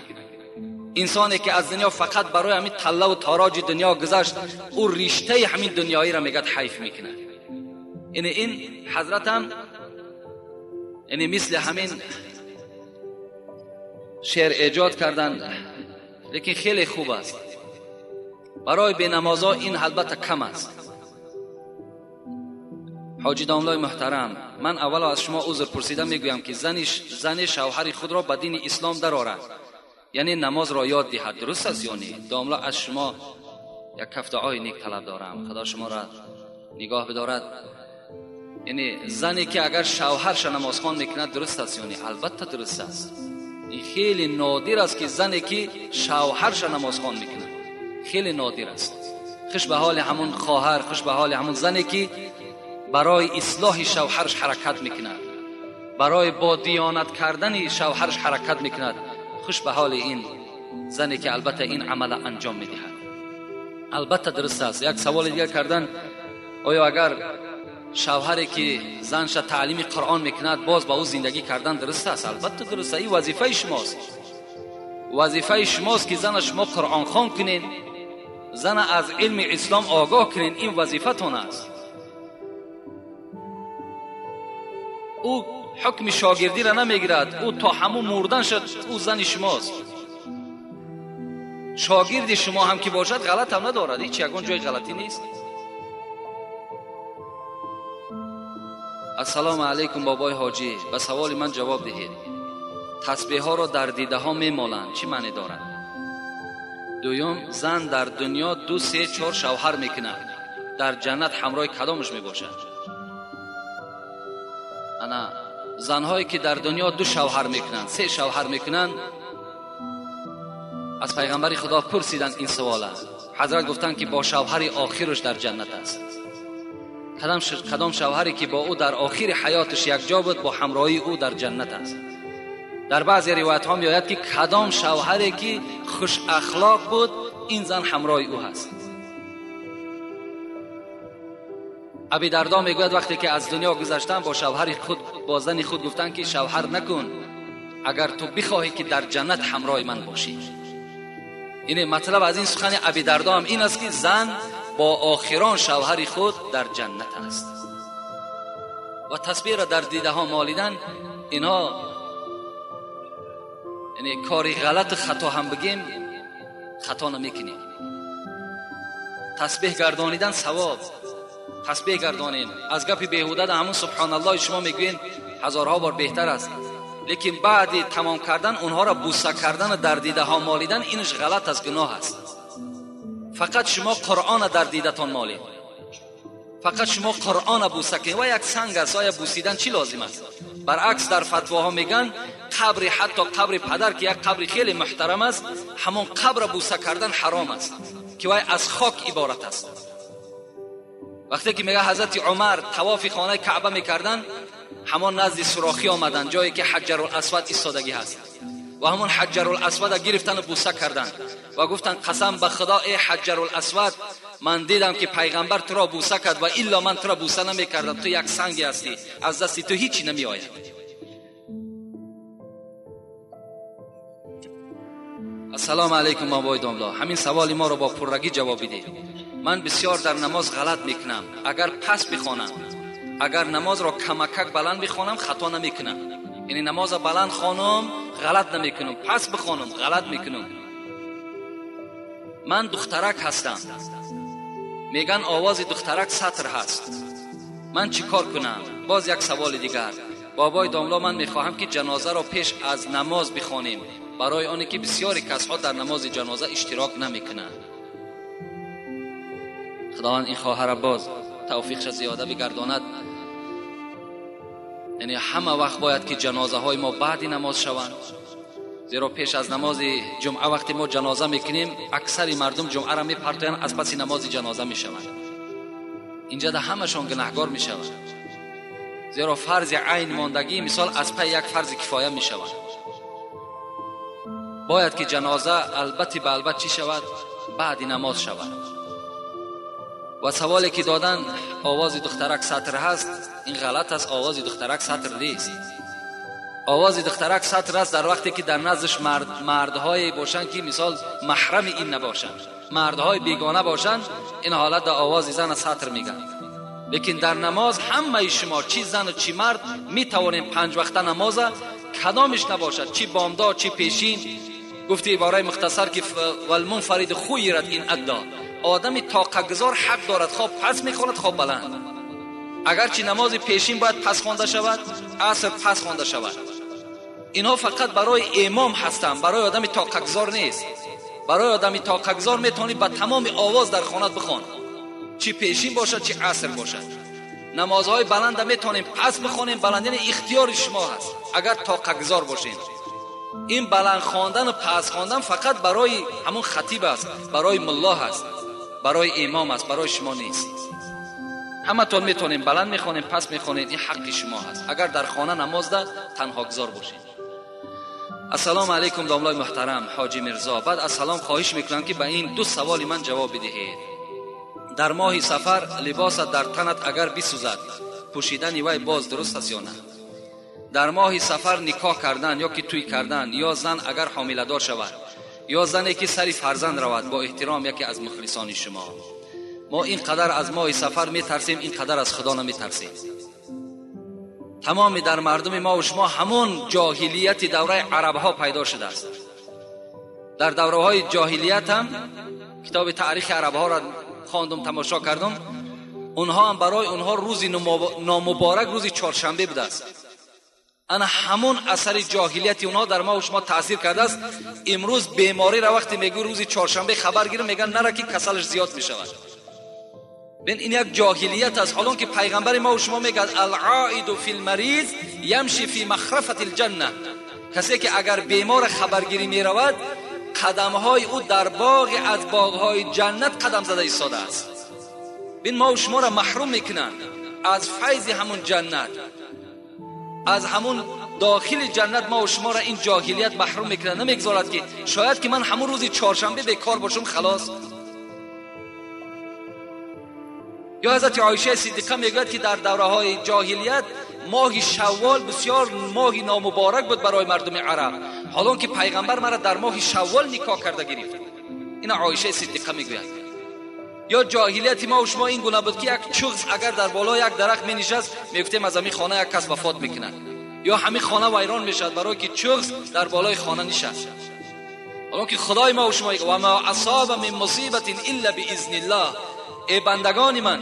[SPEAKER 1] انسانی که از دنیا فقط برای همین طله و تاراج دنیا گذشت، او رشته همین دنیایی را میگه حیف میکنه. این حضرت هم مثل همین شعر ایجاد کردن، لیکن خیلی خوب است. برای بینمازا این البته کم است. حاجی داملای محترم، من اول از شما عذر پرسیدم میگویم که زن شوهر خود را به دین اسلام درآورد، یعنی نماز را یاد دهد. درست است یا نه؟ داملا از شما یک کف دعای نیک طلب دارم، خدا شما را نگاه بدارد. یعنی زنی که اگر شوهرش نماز خوان میکند درست است یا نه؟ البته درست است. این خیلی نادر است که زنی که شوهرش نماز خوان میکند، خیلی نادر است. خوش به حال همون خواهر، خوش به حال همون زنی که برای اصلاح شوهرش حرکت میکند، برای با دیانت کردن شوهرش حرکت میکند. خوش به حال این زنی که البته این عمل انجام میدهد. البته درست است. یک سوال دیگر کردن، آیا اگر شوهری که زنش تعلیم قرآن میکند باز با او زندگی کردن درست است؟ البته درست است. این وظیفه شماست. وظیفه شماست که زن شما قرآن خوان کنین، زن از علم اسلام آگاه کنین. این وظیفتون است. او حکم شاگردی را نمیگیرد، او تا همون مردن شد او زن شماست. شاگرد شما هم که باشد غلط هم ندارد، هیچ یگان جای غلطی نیست. السلام علیکم بابای حاجی، به سوال من جواب دهید. تسبیح ها را در دیده ها میمالند، چی معنی دارد؟ دویم، زن در دنیا 2 3 4 شوهر میکند، در جنت همراه کدامش میباشد؟ انا زنهایی که در دنیا 2 شوهر میکنند، 3 شوهر میکنند، از پیغمبر خدا پرسیدند این سوال است. حضرت گفتند که با شوهر آخرش در جنت است. کدام شوهری که با او در آخر حیاتش یک جا بود، با همراهی او در جنت است. در بعضی روایت ها میآید که کدام شوهری که خوش اخلاق بود، این زن همراه او هست. ابی دردا میگوید وقتی که از دنیا گذشتن با شوهر خود، با زن خود گفتن که شوهر نکن اگر تو بخواهی که در جنت همراه من باشی. این مطلب از این سخن ابی دردا هم این است که زن با آخران شوهر خود در جنت است. و تسبیح را در دیده ها مالیدن، اینها یعنی کاری غلط خطا هم بگیم خطا نمیکنیم. تسبیح گردانیدن ثواب. تسبیح گردانین. از گپ بیهوده در همون سبحان الله شما میگوین هزارها بار بهتر است، لیکن بعد تمام کردن اونها را بوسه کردن در دیده ها مالیدن، اینش غلط است، گناه است. فقط شما قرآن در دیدتان مالید، فقط شما قرآن بوسه کنید. و یک سنگ است، آیا بوسیدن چی لازم است؟ برعکس در فتواها میگن قبر، حتی قبر پدر که یک قبر خیلی محترم است، همون قبر بوسه کردن حرام است که وای از خاک عبارت است. وقتی که میگه حضرت عمر طواف خانه کعبه میکردن، همون نزد سوراخی آمدن، جایی که حجر الاسود ایستادگی هست، و همون حجر الاسود گرفتن و بوسه کردن و گفتن قسم به خدا ای حجر الاسود، من دیدم که پیغمبر تو را بوسه کرد و الا من تو را بوسه نمیکردم، تو یک سنگی هستی، از دست تو هیچی نمی آید. السلام علیکم بابای داملا، همین سوال ما را با پررگی جواب بده. من بسیار در نماز غلط میکنم. اگر پس بخوانم، اگر نماز را کمکک بلند بخوانم خطا نمیکنم. یعنی نماز بلند خوانم غلط نمیکنم، پس بخوانم غلط میکنم. من دخترک هستم، میگن آواز دخترک سطر هست، من چی کار کنم؟ باز یک سوال دیگر. بابای داملا، من میخواهم که جنازه را پیش از نماز بخوانیم، برای آنی که بسیاری کسها در نماز جنازه اشتراک نمیکنند. خداوند این خواهر باز توفیقش زیاده بگرداند. یعنی همه وقت باید که جنازه های ما بعد نماز شوند، زیرا پیش از نماز جمعه وقتی ما جنازه میکنیم اکثر مردم جمعه را میپرتوین، از پس نماز جنازه میشوند. اینجا ده همشون گناهگار میشوند، زیرا فرض عین ماندگی مثال از پی یک فرض کفایه میشوند. باید که جنازه البته به البته چی شود؟ بعد نماز شود. و سوالی که دادن آواز دخترک سطر هست، این غلط است. آواز دخترک سطر نیست. آواز دخترک سطر است در وقتی که در نزدش مردهای باشند که مثال محرم این نباشند، مردهای بیگانه باشند، این حالت در آواز زن سطر میگن. لیکن در نماز همه شما چی زن و چی مرد می توانیم 5 وقته نماز کدامش نباشد، چی بامداد چی پیشین. گفتی عباره مختصر که والمنفرد خیرت این ادا، آدمی طاقت گذار حق دارد خواب پس میخواند خواب بلند. اگرچه نماز پیشین باید پس خوانده شود، عصر پس خوانده شود. اینها فقط برای امام هستند، برای آدمی طاقت گذار نیست. برای آدمی طاقت گذار میتونی با تمام آواز در خانت بخوان، چی پیشین باشد چی عصر باشد. نمازهای بلند میتونیم پس بخونیم، بلند یعنی اختیار شما هست اگر طاقت گذار باشین. این بلند خواندن و پس خواندن فقط برای همون خطیب است، برای ملا است، برای امام است، برای شما نیست. همه تون میتونیم بلند میخونیم پس میخونیم، این حق شما هست اگر در خانه نماز ده تنها گذار باشین. السلام علیکم داملای محترم حاجی مرزا. بعد از سلام خواهش میکنم که به این 2 سوال من جواب بدهید. در ماه سفر لباست در تنت اگر بسوزد پوشیدن وی باز درست است یا نه؟ در ماه سفر نکاح کردن یا که توی کردن، یا زن اگر حامله دار شود، یا زنی که سری فرزند رود، با احترام یکی از مخلصان شما. ما این قدر از ماه سفر میترسیم، این قدر از خدا نمیترسیم. تمام در مردم ما و شما همون جاهلیت دوره عرب ها پیدا شده است. در دوره های جاهلیت هم کتاب تاریخ عرب ها را خواندم، تماشا کردم. اونها هم برای اونها روزی نامبارک روزی چهارشنبه بوده است. انا همون اثر جاهلیت اونها در ما و شما تاثیر کرده است. امروز بیماری را وقتی میگو روزی چهارشنبه خبر گیرم میگن نره که کسلش زیاد میشود. ببین این یک جاهلیت است، حالان که پیغمبر ما و شما میگه العائد فی المریض یمشی فی مخرفة الجنه. کسی که اگر بیمار خبرگیری میرود قدمهای او در باغ از باغهای جنت قدم زده ایستاده است. ببین ما و شما را محروم میکنن از فیض همون جنت، از همون داخل جنت. ما و شما را این جاهلیت محروم میکنن، نمیگذارد که شاید که من همون روزی چهارشنبه بیکار باشم خلاص. یا حضرت عایشه صدیقه میگوید که در دوره‌های جاهلیت ماه شوال بسیار ماه نامبارک بود برای مردم عرب، حالان که پیغمبر مرا در ماه شوال نکاح کرده گرفت. این عایشه صدیقه میگوید. یا جاهلیت ما و شما این گونه بود که یک چغز اگر در بالای یک درخت می نشست میگفتیم از همین خانه یک کس وفات میکنه، یا همین خانه ویران میشد برای که چغز در بالای خانه نشست. حالان که خدای ما و شما و ما اصاب من مصیبت الا باذن الله. ای بندگان من،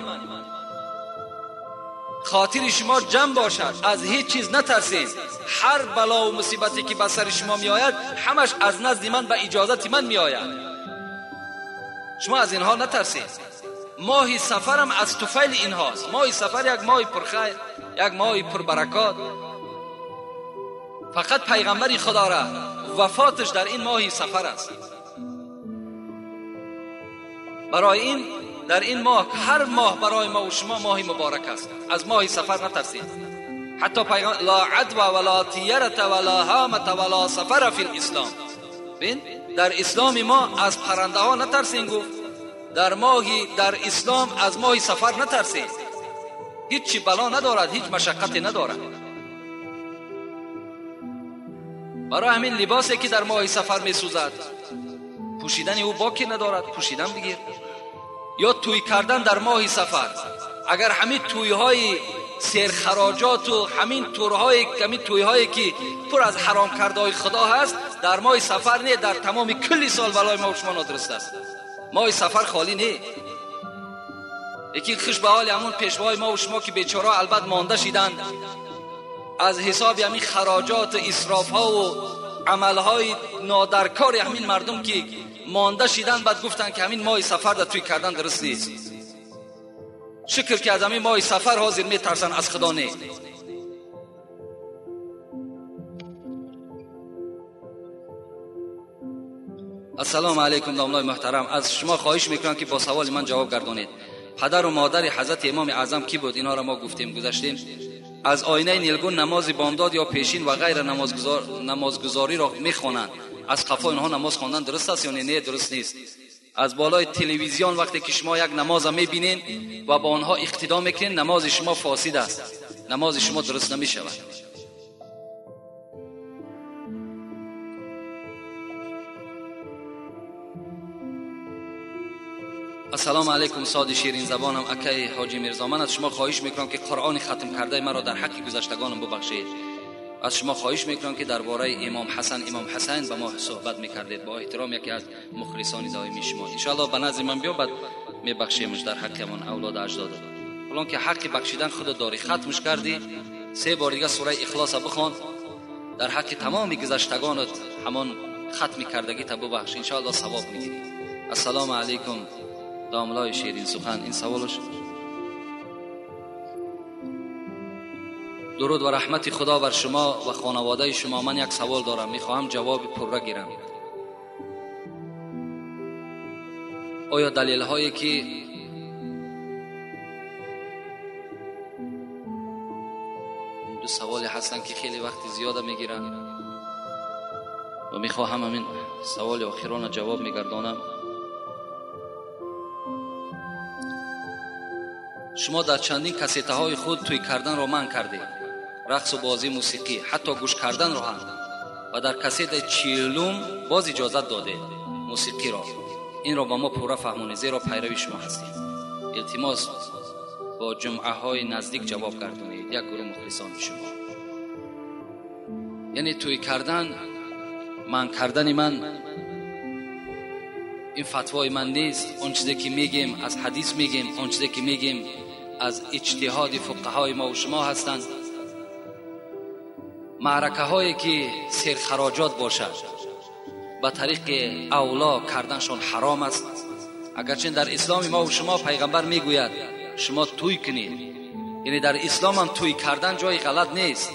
[SPEAKER 1] خاطر شما جمع باشد، از هیچ چیز نترسید. هر بلا و مصیبتی که به سر شما می آید همش از نزد من به اجازت من می آید. شما از اینها نترسید. ماه سفر هم از طفیل اینهاست. ماه سفر یک ماه پرخیر، یک ماه پربرکات. فقط پیغمبر خدا را وفاتش در این ماه سفر است. برای این در این ماه، هر ماه برای ما و شما ماه مبارک است. از ماه سفر نترسید. حتی پیغمبر لا عدوى ولا طیرة ولا هامة ولا سفر فی الاسلام. ببین در اسلام ما از پرنده ها نترسین. گفت در اسلام از ماه سفر نترسید. هیچ بلا ندارد، هیچ مشقتی ندارد. برای همین لباسی که در ماه سفر می سوزد پوشیدن او باکی ندارد، پوشیدن بگیر. یا توی کردن در ماه سفر، اگر همین تویهای سرخراجات و همین تویهایی که پر از حرام کرده های خدا هست در ماه سفر نه، در تمام کل سال برای ما و شما نادرست است. ماه سفر خالی نه. یکی خوش به حال همون پیشوای ما و شما که بیچاره البته مانده شدند از حساب همین خراجات و اسراف ها و عمل های نادرکار همین مردم که مانده شدند. بعد گفتن که همین ماه سفر در توی کردن درست نیست. شکر که از همین ماه سفر حاضر می ترسن، از خدا نه. السلام علیکم داملای محترم. از شما خواهش میکنم که با سوال من جواب گردانید. پدر و مادر حضرت امام اعظم کی بود؟ اینا را ما گفتیم گذاشتیم. از آینه نیلگون نماز بامداد یا پیشین و غیر نمازگزاری را میخوانند. از قفا اینها نماز خواندن درست است یا نه؟ درست نیست. از بالای تلویزیون وقتی که شما یک نماز میبینین و با آنها اقتدا میکنین، نماز شما فاسد است، نماز شما درست نمیشود. السلام علیکم ساد شیرین زبانم اکای حاجی میرزا، من از شما خواهش میکنم که قرآن ختم کرده مرا در حق گذشتگانم ببخشید. از شما خواهش میکنم که درباره امام حسین با ما صحبت میکردید، با احترام یکی از مخلصان دائمی شما. ان شاء الله به نزد من بیا، بعد میبخشیمش در حق من اولاد اجداد. الان که حق بخشیدن خود داری، ختمش کردی، 3 بار دیگه سوره اخلاص بخوان، در حق تمام گذشتگانت همان ختم کردگی تا ببخش، ان شاء الله ثواب میگیری. السلام علیکم داملای شیرین سخن. این سوالش. درود و رحمت خدا بر شما و خانواده شما. من یک سوال دارم، میخواهم جواب پره گیرم. آیا دلیل هایی که دو سوالی هستن که خیلی وقت زیاده میگیرن و میخواهم همین سوال آخران جواب میگردانم. شما در چندین کسیته های خود توی کردن را منع کردید، رقص و بازی موسیقی، حتی گوش کردن را هم، و در کسیت 40 باز اجازت داده موسیقی را. این را با ما پورا فهمونید، زیرا پیروی شما هستید. التماس با جمعه های نزدیک جواب گردونید. یک گروه مخلصان شما. یعنی توی کردن، منع کردن من، این فتوای من نیست. اون چیزی که میگیم از حدیث میگیم، اون چیزی که میگیم از اجتهاد فقهای ما و شما هستند. معرکه هایی که سرخراجات باشد به طریق اولا کردنشان حرام است. اگرچه در اسلام ما و شما پیغمبر میگوید شما توی کنید، یعنی در اسلام هم توی کردن جای غلط نیست.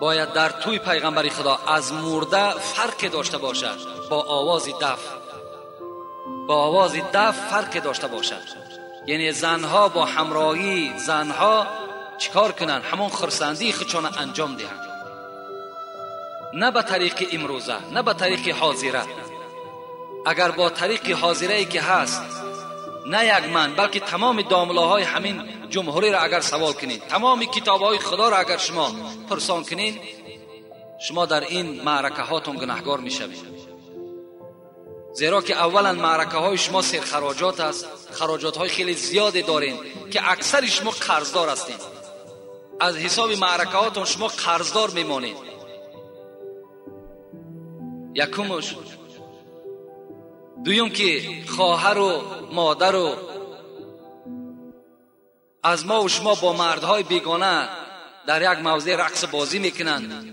[SPEAKER 1] باید در توی پیغمبر خدا از مرده فرق داشته باشد، با آواز دف فرق داشته باشد. یعنی زنها با همراهی زنها چیکار کنن؟ همون خرسندی خودشان انجام دهند، نه به طریق امروزه، نه به طریق حاضره. اگر با طریق حاضره ای که هست، نه یک من بلکه تمام داملاهای همین جمهوری را اگر سوال کنید، تمام کتابهای خدا را اگر شما پرسان کنید، شما در این معرکه هاتون گناهگار میشوید. زیرا که اولا معرکه های شما سرخراجات است، خراجات های خیلی زیادی دارین که اکثر شما قرضدار هستین. از حساب معرکه هاتون شما قرضدار میمانید. یکمش. دویم که خواهر و مادر و از ما و شما با مردهای بیگانه در یک موضع رقص بازی میکنند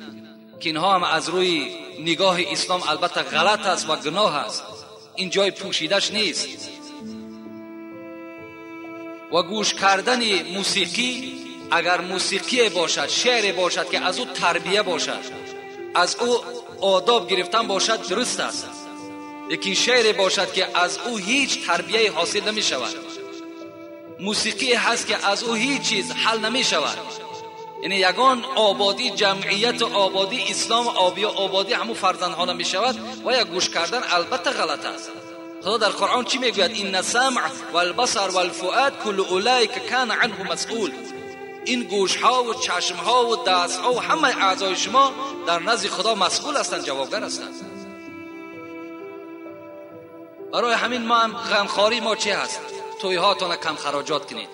[SPEAKER 1] که اینها هم از روی نگاه اسلام البته غلط است و گناه است، این جای پوشیدش نیست. و گوش کردن موسیقی، اگر موسیقی باشد، شعر باشد که از او تربیه باشد، از او آداب گرفتن باشد، درست است. لیکن شعر باشد که از او هیچ تربیه حاصل نمی شود، موسیقی هست که از او هیچ چیز حل نمی شود. یعنی یگان آبادی جمعیت آبادی اسلام آبادی همون فرزندها نمی شود و یا گوش کردن البته غلط است. خدا در قرآن چی میگوید؟ این السمع والبصر والفؤاد کل اولئک کان عنه مسئول. این گوش ها و چشم ها و دست ها و همه اعضای شما در نزد خدا مسئول هستند، جوابگر هستند. برای همین ما هم غمخواری ما چی هست؟ توی هاتون کم خراجات کنید.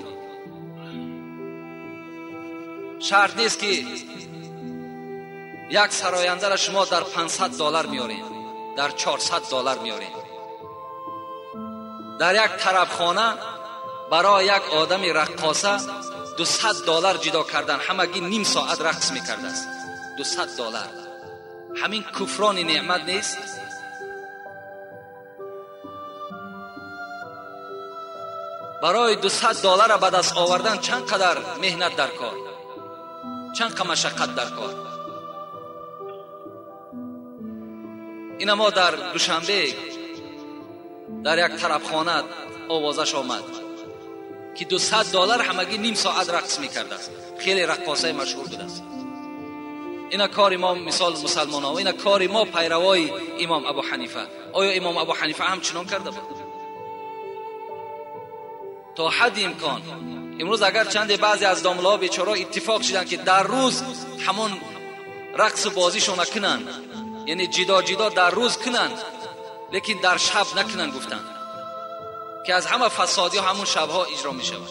[SPEAKER 1] شرط نیست که یک سراینده را شما در $500 میارین، در $400 میارین. در یک طربخانه برای یک آدم رقاصه $200 جدا کردن، همگی نیم ساعت رقص میکرده است. $200. همین کفران نعمت نیست؟ برای $200 را به دست آوردن چند قدر مهنت در کار، چند قدر مشقت در کار. این ما در دوشنبه در یک طربخانه آوازش آمد که $200 همگی نیم ساعت رقص میکرده است. خیلی رقاصه مشهور بوده است. اینا کار ما مثال مسلمان ها و اینا کار ما پیروای امام ابو حنیفه. آیا امام ابو حنیفه هم چنان کرده بود؟ تا حد امکان امروز اگر چند بعضی از داملا بیچارا اتفاق شدن که در روز همون رقص و بازیشون نکنن، یعنی جدا جدا در روز کنن لیکن در شب نکنن، گفتن که از همه فسادی ها همون شبها اجرا می شود.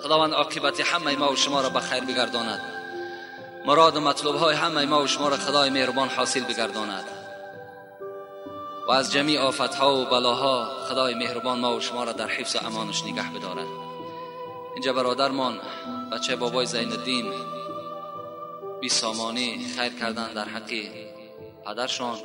[SPEAKER 1] خداوند عاقبت همه ما و شما را به خیر بگرداند، مراد و مطلوب های همه ما و شما را خدای مهربان حاصل بگرداند و از جمیع آفت ها و بلاها خدای مهربان ما و شما را در حفظ و امانش نگه بدارد. اینجا برادرمان بچه بابای زین الدین بی سامانی خیر کردن در حق پدرشان